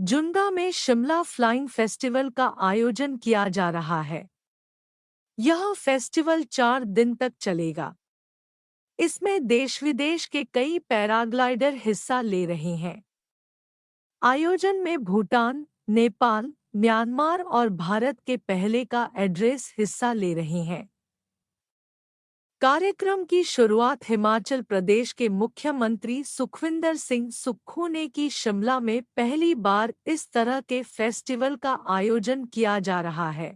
जुन्गा में Shimla flying festival का आयोजन किया जा रहा है। यह फेस्टिवल 4 दिन तक चलेगा। इसमें देश विदेश के कई पैराग्लाइडर हिस्सा ले रहे हैं। आयोजन में भूटान, नेपाल, म्यांमार और भारत के पहले का एड्रेस हिस्सा ले रहे हैं। कार्यक्रम की शुरुआत हिमाचल प्रदेश के मुख्यमंत्री सुखविंदर सिंह सुक्खू ने की। शिमला में पहली बार इस तरह के फेस्टिवल का आयोजन किया जा रहा है।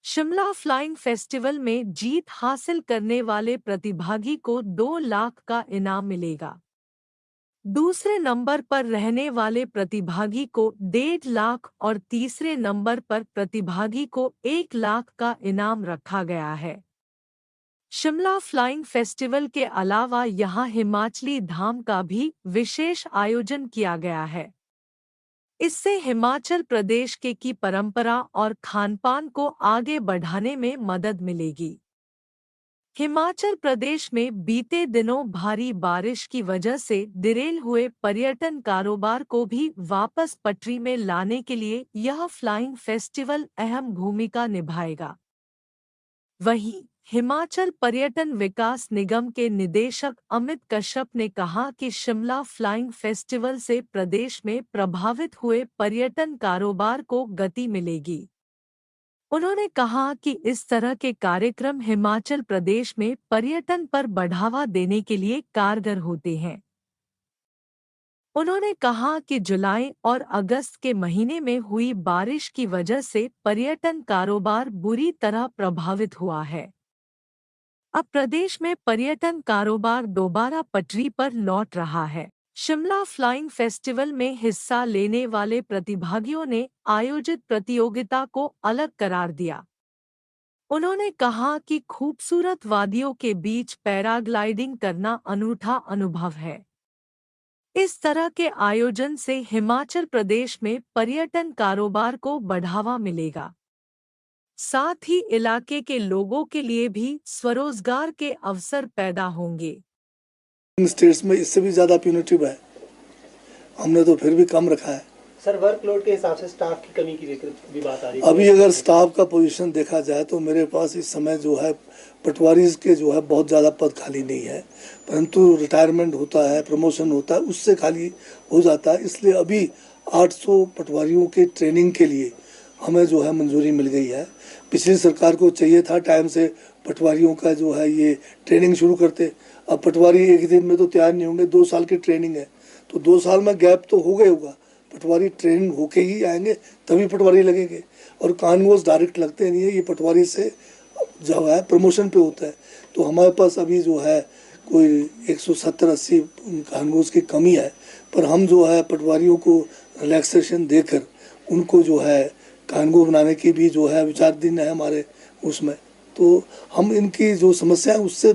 शिमला फ्लाइंग फेस्टिवल में जीत हासिल करने वाले प्रतिभागी को 2 लाख का इनाम मिलेगा। दूसरे नंबर पर रहने वाले प्रतिभागी को 1.5 लाख और तीसरे नंबर पर प्रतिभागी को 1 लाख का इनाम रखा गया है। शिमला फ्लाइंग फेस्टिवल के अलावा यहां हिमाचली धाम का भी विशेष आयोजन किया गया है। इससे हिमाचल प्रदेश की परंपरा और खानपान को आगे बढ़ाने में मदद मिलेगी। हिमाचल प्रदेश में बीते दिनों भारी बारिश की वजह से डिरेल हुए पर्यटन कारोबार को भी वापस पटरी में लाने के लिए यह फ्लाइंग फेस्टिवल अहम भूमिका निभाएगा। वहीं हिमाचल पर्यटन विकास निगम के निदेशक अमित कश्यप ने कहा कि शिमला फ्लाइंग फेस्टिवल से प्रदेश में प्रभावित हुए पर्यटन कारोबार को गति मिलेगी। उन्होंने कहा कि इस तरह के कार्यक्रम हिमाचल प्रदेश में पर्यटन पर बढ़ावा देने के लिए कारगर होते हैं। उन्होंने कहा कि जुलाई और अगस्त के महीने में हुई बारिश की वजह से पर्यटन कारोबार बुरी तरह प्रभावित हुआ है। अब प्रदेश में पर्यटन कारोबार दोबारा पटरी पर लौट रहा है। शिमला फ्लाइंग फेस्टिवल में हिस्सा लेने वाले प्रतिभागियों ने आयोजित प्रतियोगिता को अलग करार दिया। उन्होंने कहा कि खूबसूरत वादियों के बीच पैराग्लाइडिंग करना अनूठा अनुभव है। इस तरह के आयोजन से हिमाचल प्रदेश में पर्यटन कारोबार को बढ़ावा मिलेगा। साथ ही इलाके के लोगों के लिए भी स्वरोजगार के अवसर पैदा होंगे। स्टेट्स में इससे भी ज़्यादा प्यूनिटिव है, हमने तो फिर भी कम रखा है। सर, वर्कलोड के हिसाब से स्टाफ की कमी की भी बात आ रही है। अभी अगर स्टाफ का पोजीशन देखा जाए तो मेरे पास इस समय जो है पटवारी के जो है बहुत ज़्यादा पद खाली नहीं है, परंतु रिटायरमेंट होता है, प्रमोशन होता है, उससे खाली हो जाता है। इसलिए अभी 800 पटवारियों के ट्रेनिंग के लिए हमें जो है मंजूरी मिल गई है। पिछली सरकार को चाहिए था टाइम से पटवारियों का जो है ये ट्रेनिंग शुरू करते। अब पटवारी एक दिन में तो तैयार नहीं होंगे, 2 साल की ट्रेनिंग है, तो 2 साल में गैप तो हो गया होगा। पटवारी ट्रेनिंग होके ही आएंगे तभी पटवारी लगेंगे, और कानून डायरेक्ट लगते नहीं है, ये पटवारी से जो है प्रमोशन पे होता है। तो हमारे पास अभी जो है कोई 170-80 कानून की कमी है, पर हम जो है पटवारियों को रिलैक्सेशन देकर उनको जो है कानून बनाने की भी जो है विचाराधीन है हमारे उसमें। तो हम इनकी जो समस्या है उससे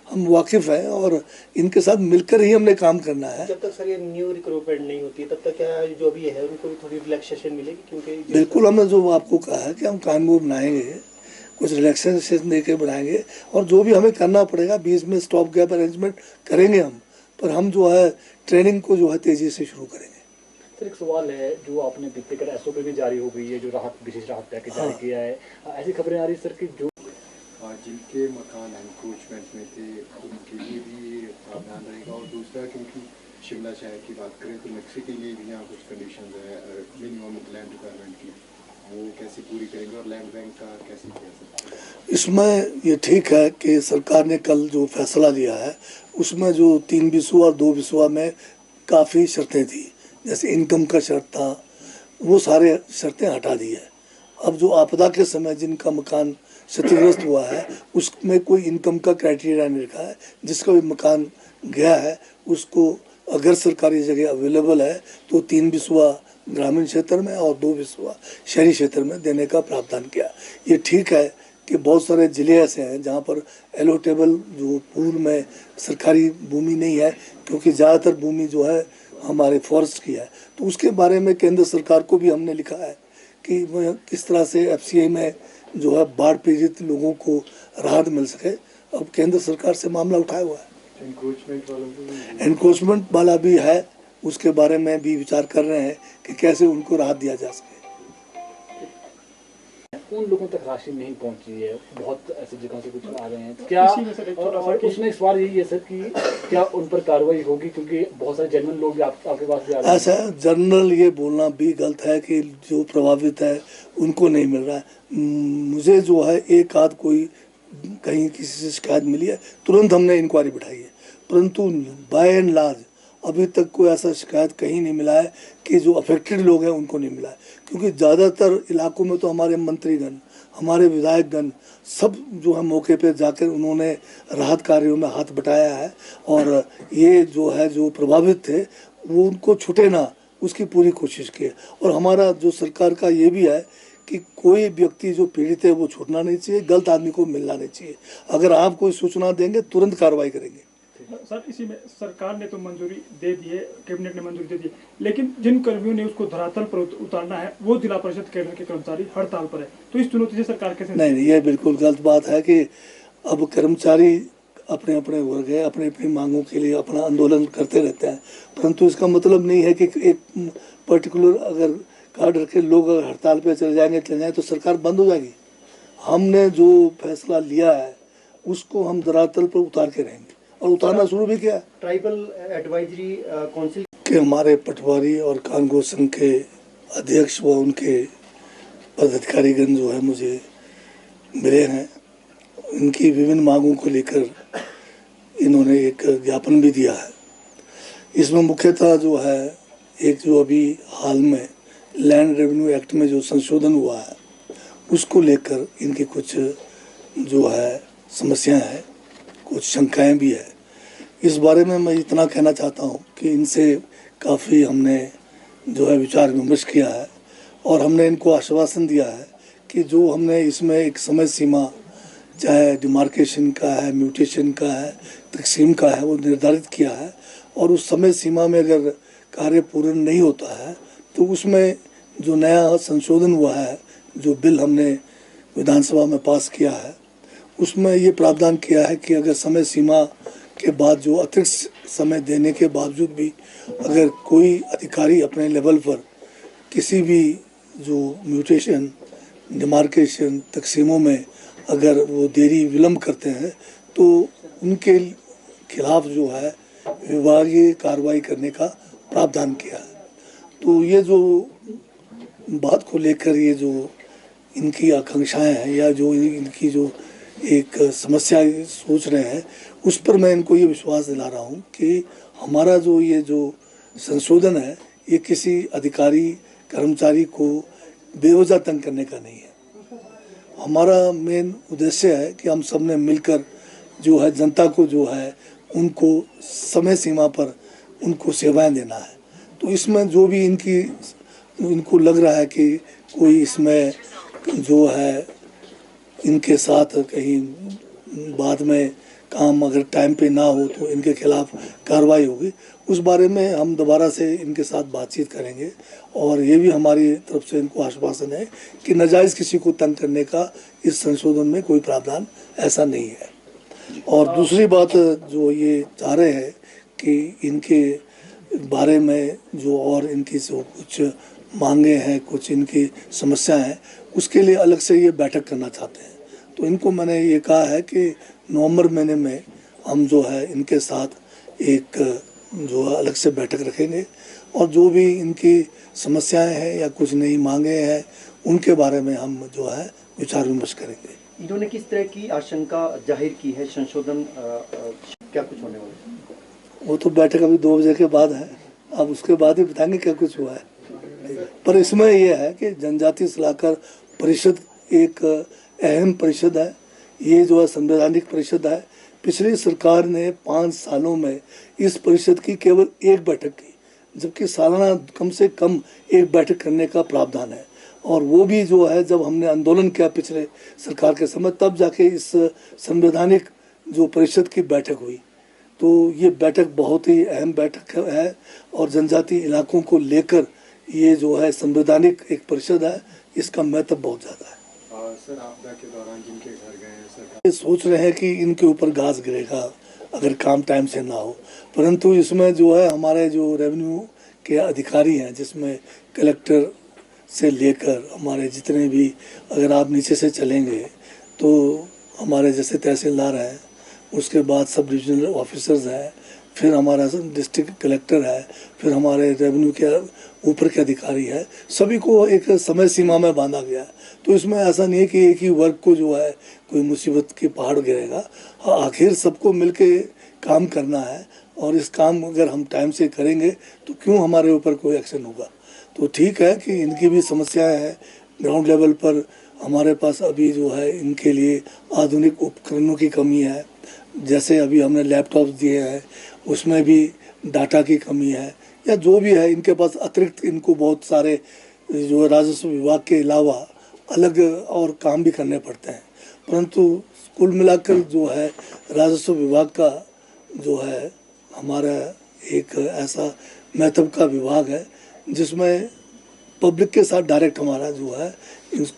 हम वाकिफ हैं और इनके साथ मिलकर ही हमने काम करना है। जब तक सर ये न्यू रिक्रूटमेंट नहीं होती है तब तक क्या जो भी है उनको भी थोड़ी रिलैक्सेशन मिलेगी? क्योंकि बिल्कुल, हमने जो आपको कहा है कि हम कानून बनाएंगे, कुछ रिलैक्सेशन देकर बनाएंगे, और जो भी हमें करना पड़ेगा बीच में स्टॉप गैप अरेंजमेंट करेंगे हम, पर हम जो है ट्रेनिंग को जो है तेजी से शुरू करेंगे। सर, एक सवाल है, जो आपने बीते कर एसओपी भी जारी हो गई है, जो राहत विशेष राहत पैकेज जारी किया है, ऐसी खबरें आ रही सर कि जो जिनके मकान एनक्रोचमेंट में थे उनके लिए भी प्रावधान रहेगा, और दूसरा क्योंकि शिमला शहर की बात करें तो मिक्सी के लिए भी यहाँ कुछ कंडीशन है मिनिमम लैंड रिक्वायरमेंट की, वो कैसे पूरी करेंगे और लैंड बैंक का कैसे किया सकते हैं? इसमें ये ठीक है कि सरकार ने कल जो फैसला लिया है उसमें जो 3 बिस्वा और 2 बिस्वा में काफ़ी शर्तें थी, जैसे इनकम का शर्त था, वो सारे शर्तें हटा दी है। अब जो आपदा के समय जिनका मकान क्षतिग्रस्त हुआ है उसमें कोई इनकम का क्राइटेरिया नहीं रखा है। जिसका भी मकान गया है उसको अगर सरकारी जगह अवेलेबल है तो 3 बिस्वा ग्रामीण क्षेत्र में और 2 बिस्वा शहरी क्षेत्र में देने का प्रावधान किया। ये ठीक है कि बहुत सारे ज़िले ऐसे हैं जहाँ पर एलोटेबल जो पूर्व में सरकारी भूमि नहीं है, क्योंकि ज़्यादातर भूमि जो है हमारे फॉरेस्ट की है। तो उसके बारे में केंद्र सरकार को भी हमने लिखा है कि वह किस तरह से एफसीआई में जो है बाढ़ पीड़ित लोगों को राहत मिल सके। अब केंद्र सरकार से मामला उठाया हुआ है, एनक्रोचमेंट वाला भी है, उसके बारे में भी विचार कर रहे हैं कि कैसे उनको राहत दिया जा सके। उन लोगों तक राशि नहीं पहुंची है, बहुत ऐसी जगह से कुछ आ रहे हैं, क्या और उसमें एक सवाल यही है सर कि क्या उन पर कार्रवाई होगी, क्योंकि बहुत सारे जनरल लोग भी आपके पास भी आ रहे हैं। ऐसा जनरल ये बोलना भी गलत है कि जो प्रभावित है उनको नहीं मिल रहा है। मुझे जो है एक आध कोई कहीं किसी से शिकायत मिली है, तुरंत हमने इंक्वायरी बिठाई है, परंतु बाय एंड लार्ज अभी तक कोई ऐसा शिकायत कहीं नहीं मिला है कि जो अफेक्टेड लोग हैं उनको नहीं मिला है। क्योंकि ज़्यादातर इलाकों में तो हमारे मंत्रीगण, हमारे विधायकगण सब जो है मौके पे जाकर उन्होंने राहत कार्यों में हाथ बटाया है, और ये जो है जो प्रभावित थे वो उनको छूटे ना उसकी पूरी कोशिश की है। और हमारा जो सरकार का ये भी है कि कोई व्यक्ति जो पीड़ित है वो छूटना नहीं चाहिए, गलत आदमी को मिलना नहीं चाहिए। अगर आप कोई सूचना देंगे तुरंत कार्रवाई करेंगे। सर, इसी में सरकार ने तो मंजूरी दे दी है, कैबिनेट ने मंजूरी दे दी, लेकिन जिन कर्मियों ने उसको धरातल पर उतारना है वो जिला परिषद केडर के कर्मचारी हड़ताल पर है, तो इस चुनौती से सरकार कैसे? नहीं, ये बिल्कुल गलत बात है कि अब कर्मचारी अपने अपने वर्ग है, अपनी अपनी मांगों के लिए अपना आंदोलन करते रहते हैं, परंतु इसका मतलब नहीं है कि एक पर्टिकुलर अगर कार्ड रखे लोग अगर हड़ताल पे चले जाएंगे तो सरकार बंद हो जाएगी। हमने जो फैसला लिया है उसको हम धरातल पर उतार के रहेंगे और उतारना शुरू भी किया। ट्राइबल एडवाइजरी काउंसिल के हमारे पटवारी और कानगो संघ के अध्यक्ष व उनके पदाधिकारीगण जो है मुझे मिले हैं, इनकी विभिन्न मांगों को लेकर इन्होंने एक ज्ञापन भी दिया है। इसमें मुख्यतः जो है एक जो अभी हाल में लैंड रेवेन्यू एक्ट में जो संशोधन हुआ है उसको लेकर इनकी कुछ जो है समस्याएं हैं, कुछ शंकाएं भी है। इस बारे में मैं इतना कहना चाहता हूं कि इनसे काफ़ी हमने जो है विचार विमर्श किया है और हमने इनको आश्वासन दिया है कि जो हमने इसमें एक समय सीमा चाहे डिमार्केशन का है, म्यूटेशन का है, तकसीम का है, वो निर्धारित किया है, और उस समय सीमा में अगर कार्य पूर्ण नहीं होता है तो उसमें जो नया संशोधन हुआ है, जो बिल हमने विधानसभा में पास किया है, उसमें ये प्रावधान किया है कि अगर समय सीमा के बाद जो अतिरिक्त समय देने के बावजूद भी अगर कोई अधिकारी अपने लेवल पर किसी भी जो म्यूटेशन, डिमार्केशन, तकसीमों में अगर वो देरी विलम्ब करते हैं तो उनके खिलाफ जो है विभागीय कार्रवाई करने का प्रावधान किया है। तो ये जो बात को लेकर ये जो इनकी आकांक्षाएं हैं या जो इनकी जो एक समस्या सोच रहे हैं, उस पर मैं इनको ये विश्वास दिला रहा हूँ कि हमारा जो ये जो संशोधन है ये किसी अधिकारी कर्मचारी को बेवजह तंग करने का नहीं है। हमारा मेन उद्देश्य है कि हम सब ने मिलकर जो है जनता को जो है उनको समय सीमा पर उनको सेवाएं देना है। तो इसमें जो भी इनको लग रहा है कि कोई इसमें जो है इनके साथ कहीं बाद में काम अगर टाइम पे ना हो तो इनके खिलाफ कार्रवाई होगी, उस बारे में हम दोबारा से इनके साथ बातचीत करेंगे। और ये भी हमारी तरफ से इनको आश्वासन है कि नाजायज़ किसी को तंग करने का इस संशोधन में कोई प्रावधान ऐसा नहीं है। और दूसरी बात जो ये चाह रहे हैं कि इनके बारे में जो और इनकी जो कुछ मांगे हैं, कुछ इनकी समस्याएं हैं, उसके लिए अलग से ये बैठक करना चाहते हैं। तो इनको मैंने ये कहा है कि नवंबर महीने में हम जो है इनके साथ एक जो अलग से बैठक रखेंगे और जो भी इनकी समस्याएं हैं या कुछ नई मांगे हैं उनके बारे में हम जो है विचार विमर्श करेंगे। इन्होंने किस तरह की आशंका जाहिर की है, संशोधन क्या कुछ होने वाला है? वो तो बैठक अभी 2 बजे के बाद है, अब उसके बाद ही बताएंगे क्या कुछ हुआ है। पर इसमें यह है कि जनजातीय सलाहकार परिषद एक अहम परिषद है, ये जो है संवैधानिक परिषद है। पिछली सरकार ने 5 सालों में इस परिषद की केवल 1 बैठक की, जबकि सालाना कम से कम 1 बैठक करने का प्रावधान है। और वो भी जो है जब हमने आंदोलन किया पिछले सरकार के समय, तब जाके इस संवैधानिक जो परिषद की बैठक हुई। तो ये बैठक बहुत ही अहम बैठक है और जनजातीय इलाकों को लेकर ये जो है संवैधानिक एक परिषद है, इसका महत्व बहुत ज़्यादा है। सर, आपदा के दौरान जिनके घर गए हैं सर, ये सोच रहे हैं कि इनके ऊपर घास गिरेगा अगर काम टाइम से ना हो। परंतु इसमें जो है हमारे जो रेवेन्यू के अधिकारी हैं, जिसमें कलेक्टर से लेकर हमारे जितने भी, अगर आप नीचे से चलेंगे तो हमारे जैसे तहसीलदार हैं, उसके बाद सब डिविजनल ऑफिसर्स हैं, फिर हमारा डिस्ट्रिक्ट कलेक्टर है, फिर हमारे रेवेन्यू के ऊपर के अधिकारी हैं, सभी को एक समय सीमा में बांधा गया है। तो इसमें ऐसा नहीं है कि एक ही वर्ग को जो है कोई मुसीबत के पहाड़ गिरेगा। आखिर सबको मिलके काम करना है, और इस काम अगर हम टाइम से करेंगे तो क्यों हमारे ऊपर कोई एक्शन होगा। तो ठीक है कि इनकी भी समस्याएं हैं ग्राउंड लेवल पर। हमारे पास अभी जो है इनके लिए आधुनिक उपकरणों की कमी है, जैसे अभी हमने लैपटॉप दिए हैं, उसमें भी डाटा की कमी है, या जो भी है इनके पास अतिरिक्त इनको बहुत सारे जो राजस्व विभाग के अलावा अलग और काम भी करने पड़ते हैं। परंतु कुल मिलाकर जो है राजस्व विभाग का जो है हमारा एक ऐसा महत्व का विभाग है जिसमें पब्लिक के साथ डायरेक्ट हमारा जो है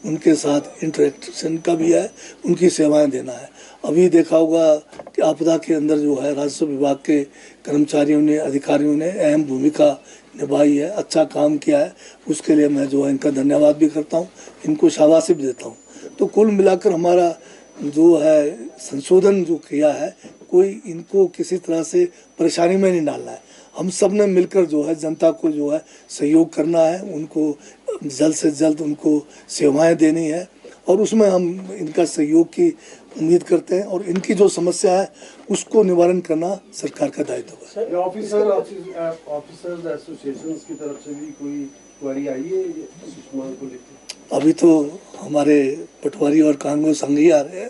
उनके साथ इंटरेक्शन का भी है, उनकी सेवाएं देना है। अभी देखा होगा कि आपदा के अंदर जो है राजस्व विभाग के कर्मचारियों ने, अधिकारियों ने अहम भूमिका निभाई है, अच्छा काम किया है। उसके लिए मैं जो है इनका धन्यवाद भी करता हूँ, इनको शाबाशी भी देता हूँ। तो कुल मिलाकर हमारा जो है संशोधन जो किया है, कोई इनको किसी तरह से परेशानी में नहीं डालना है। हम सब ने मिलकर जो है जनता को जो है सहयोग करना है, उनको जल्द से जल्द उनको सेवाएं देनी है, और उसमें हम इनका सहयोग की उम्मीद करते हैं, और इनकी जो समस्या है उसको निवारण करना सरकार का दायित्व है। ऑफिसर्स एसोसिएशन की तरफ से भी कोई क्वेरी आई है इस मांग को लेकर? अभी तो हमारे पटवारी और कानून संघ ही आ रहे हैं,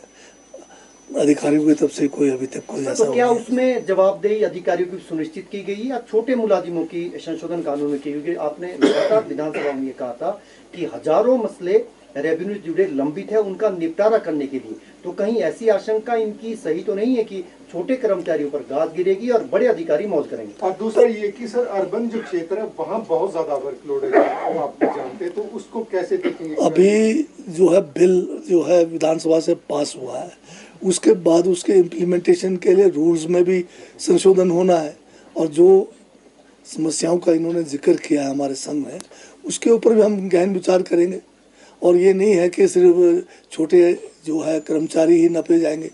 अधिकारियों की तरफ से कोई अभी तक कोई ऐसा। तो क्या उसमें जवाबदेही अधिकारियों की सुनिश्चित की गई या छोटे मुलाजिमों की संशोधन कानून में की? क्योंकि आपने लगातार विधानसभा में ये कहा था कि हजारों मसले रेवेन्यू जुड़े लंबित है, उनका निपटारा करने के लिए। तो कहीं ऐसी आशंका इनकी सही तो नहीं है कि छोटे कर्मचारियों पर गाज गिरेगी और बड़े अधिकारी मौज करेंगे? और दूसरा ये कि सर अर्बन जो क्षेत्र है वहाँ बहुत ज्यादा वर्कलोड है, आप जानते हैं, तो उसको कैसे देखेंगे? अभी जो है बिल जो है विधानसभा से पास हुआ है, उसके बाद उसके इम्प्लीमेंटेशन के लिए रूल्स में भी संशोधन होना है, और जो समस्याओं का इन्होंने जिक्र किया है हमारे संघ में, उसके ऊपर भी हम गहन विचार करेंगे। और ये नहीं है कि सिर्फ छोटे जो है कर्मचारी ही नपे जाएंगे,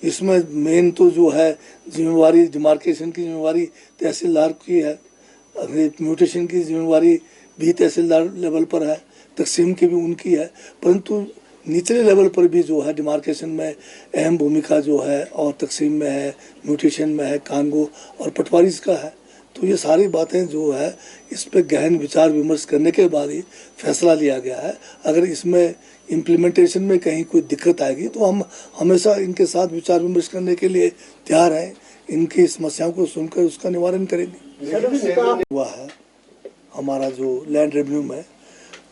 इसमें मेन तो जो है जिम्मेवारी, डिमार्केशन की जिम्मेवारी तहसीलदार की है, म्यूटेशन की जिम्मेवारी भी तहसीलदार लेवल पर है, तकसीम की भी उनकी है, परंतु निचले लेवल पर भी जो है डिमार्केशन में अहम भूमिका जो है, और तकसीम में है, म्यूटेशन में है, कानगो और पटवारी का है। तो ये सारी बातें जो है इस पे गहन विचार विमर्श करने के बाद ही फैसला लिया गया है। अगर इसमें इम्प्लीमेंटेशन में कहीं कोई दिक्कत आएगी तो हम हमेशा इनके साथ विचार विमर्श करने के लिए तैयार हैं, इनकी समस्याओं को सुनकर उसका निवारण करेंगे। हुआ है हमारा जो लैंड रेवेन्यू में,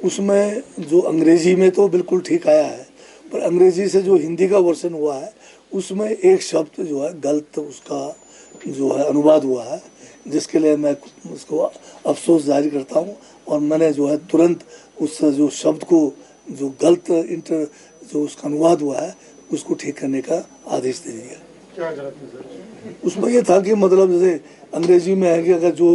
उसमें जो अंग्रेजी में तो बिल्कुल ठीक आया है, पर अंग्रेजी से जो हिंदी का वर्जन हुआ है उसमें एक शब्द जो है गलत उसका जो है अनुवाद हुआ है, जिसके लिए मैं उसको अफसोस जारी करता हूँ। और मैंने जो है तुरंत उस जो शब्द को जो गलत जो उसका अनुवाद हुआ है उसको ठीक करने का आदेश दे दिया। क्या गलत है सर? उसमें ये था कि मतलब जैसे अंग्रेजी में है कि अगर जो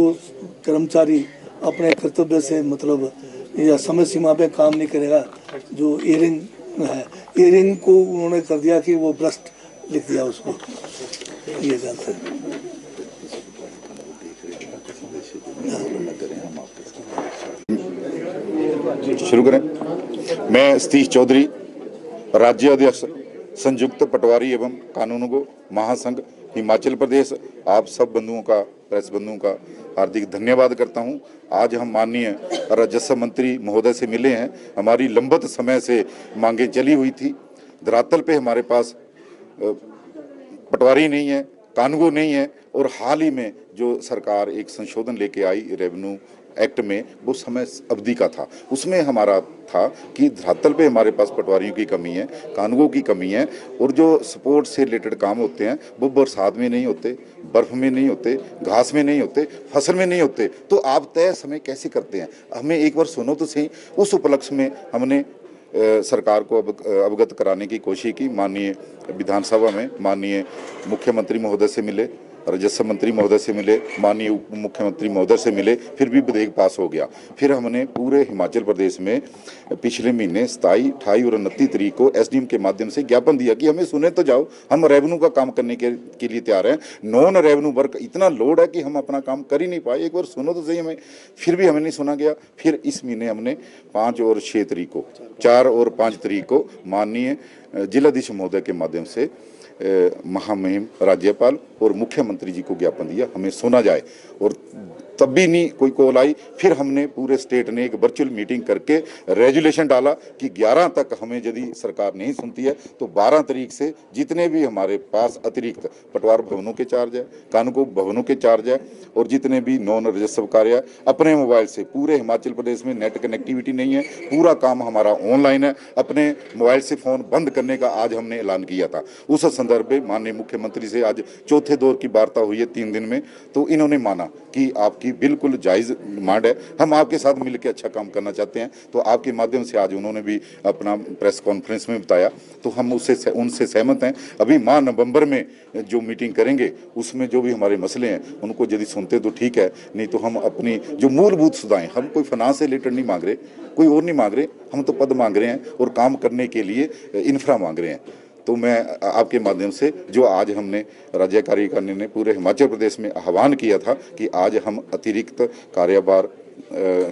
कर्मचारी अपने कर्तव्य से मतलब या समय सीमा पे काम नहीं करेगा, जो ईयरिंग है, ईयरिंग को उन्होंने कर दिया कि वो भ्रष्ट लिख दिया उसको, ये गलत है। शुरू करें। मैं सतीश चौधरी, राज्य अध्यक्ष संयुक्त पटवारी एवं कानूनगो महासंघ हिमाचल प्रदेश, आप सब बंधुओं का, प्रेस बंधुओं का हार्दिक धन्यवाद करता हूं। आज हम माननीय राजस्व मंत्री महोदय से मिले हैं। हमारी लंबत समय से मांगे चली हुई थी। धरातल पे हमारे पास पटवारी नहीं है, कानूनगो नहीं है, और हाल ही में जो सरकार एक संशोधन लेके आई रेवेन्यू एक्ट में, वो समय अवधि का था। उसमें हमारा था कि धरातल पे हमारे पास पटवारियों की कमी है, कानूनगो की कमी है, और जो स्पोर्ट से रिलेटेड काम होते हैं वो बरसात में नहीं होते, बर्फ में नहीं होते, घास में नहीं होते, फसल में नहीं होते। तो आप तय समय कैसे करते हैं? हमें एक बार सुनो तो सही। उस उपलक्ष्य में हमने सरकार को अवगत कराने की कोशिश की। माननीय विधानसभा में माननीय मुख्यमंत्री महोदय से मिले, राजस्व मंत्री महोदय से मिले, माननीय उप मुख्यमंत्री महोदय से मिले, फिर भी विधेयक पास हो गया। फिर हमने पूरे हिमाचल प्रदेश में पिछले महीने 27, 28 और 29 तारीख को एसडीएम के माध्यम से ज्ञापन दिया कि हमें सुने तो जाओ, हम रेवेन्यू का काम करने के लिए तैयार हैं। नॉन रेवेन्यू वर्क इतना लोड है कि हम अपना काम कर ही नहीं पाए, एक बार सुनो तो सही हमें। फिर भी हमें नहीं सुना गया। फिर इस महीने हमने 5 और 6 तारीख को, 4 और 5 तारीख को माननीय जिलाधीश महोदय के माध्यम से महामहिम राज्यपाल और मुख्यमंत्री जी को ज्ञापन दिया, हमें सुना जाए। और तब भी नहीं कोई कॉल आई। फिर हमने पूरे स्टेट ने एक वर्चुअल मीटिंग करके रेजुलेशन डाला कि 11 तक हमें यदि सरकार नहीं सुनती है तो 12 तारीख से जितने भी हमारे पास अतिरिक्त पटवार भवनों के चार्ज है, कानून भवनों के चार्ज है और जितने भी नॉन राजस्व कार्य अपने मोबाइल से, पूरे हिमाचल प्रदेश में नेट कनेक्टिविटी नहीं है, पूरा काम हमारा ऑनलाइन है, अपने मोबाइल से फ़ोन बंद करने का आज हमने ऐलान किया था। उस संदर्भ में माननीय मुख्यमंत्री से आज चौथे दौर की वार्ता हुई है 3 दिन में, तो इन्होंने माना कि आपकी बिल्कुल जायज़ डिमांड है, हम आपके साथ मिलकर अच्छा काम करना चाहते हैं। तो आपके माध्यम से आज उन्होंने भी अपना प्रेस कॉन्फ्रेंस में बताया, तो हम उनसे सहमत हैं। अभी माह नवंबर में जो मीटिंग करेंगे उसमें जो भी हमारे मसले हैं उनको यदि सुनते तो ठीक है, नहीं तो हम अपनी जो मूलभूत सुविधाएं, हम कोई फाइनेंस से रिलेटेड नहीं मांग रहे, कोई और नहीं मांग रहे, हम तो पद मांग रहे हैं और काम करने के लिए इंफ्रा मांग रहे हैं। तो मैं आपके माध्यम से जो आज हमने राज्य कार्यकारिणी ने पूरे हिमाचल प्रदेश में आह्वान किया था कि आज हम अतिरिक्त कार्यभार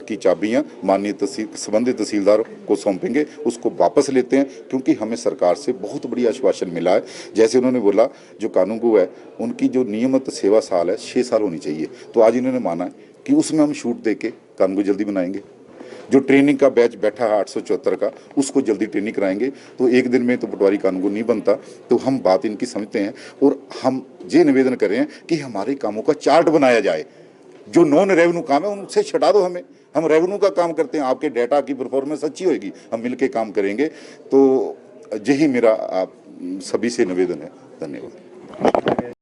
की चाबियां माननीय संबंधित तहसीलदार को सौंपेंगे, उसको वापस लेते हैं, क्योंकि हमें सरकार से बहुत बड़ी आश्वासन मिला है। जैसे उन्होंने बोला जो कानूनगो है उनकी जो नियमित सेवा साल है 6 साल होनी चाहिए, तो आज इन्होंने माना है कि उसमें हम छूट दे के कानूनगो जल्दी बनाएंगे। जो ट्रेनिंग का बैच बैठा है 874 का, उसको जल्दी ट्रेनिंग कराएंगे। तो एक दिन में तो पटवारी कानून नहीं बनता, तो हम बात इनकी समझते हैं और हम ये निवेदन कर रहे हैं कि हमारे कामों का चार्ट बनाया जाए। जो नॉन रेवेन्यू काम है उनसे छटा दो हमें, हम रेवेन्यू का काम करते हैं, आपके डाटा की परफॉर्मेंस अच्छी होगी, हम मिलकर काम करेंगे। तो यही मेरा आप सभी से निवेदन है। धन्यवाद।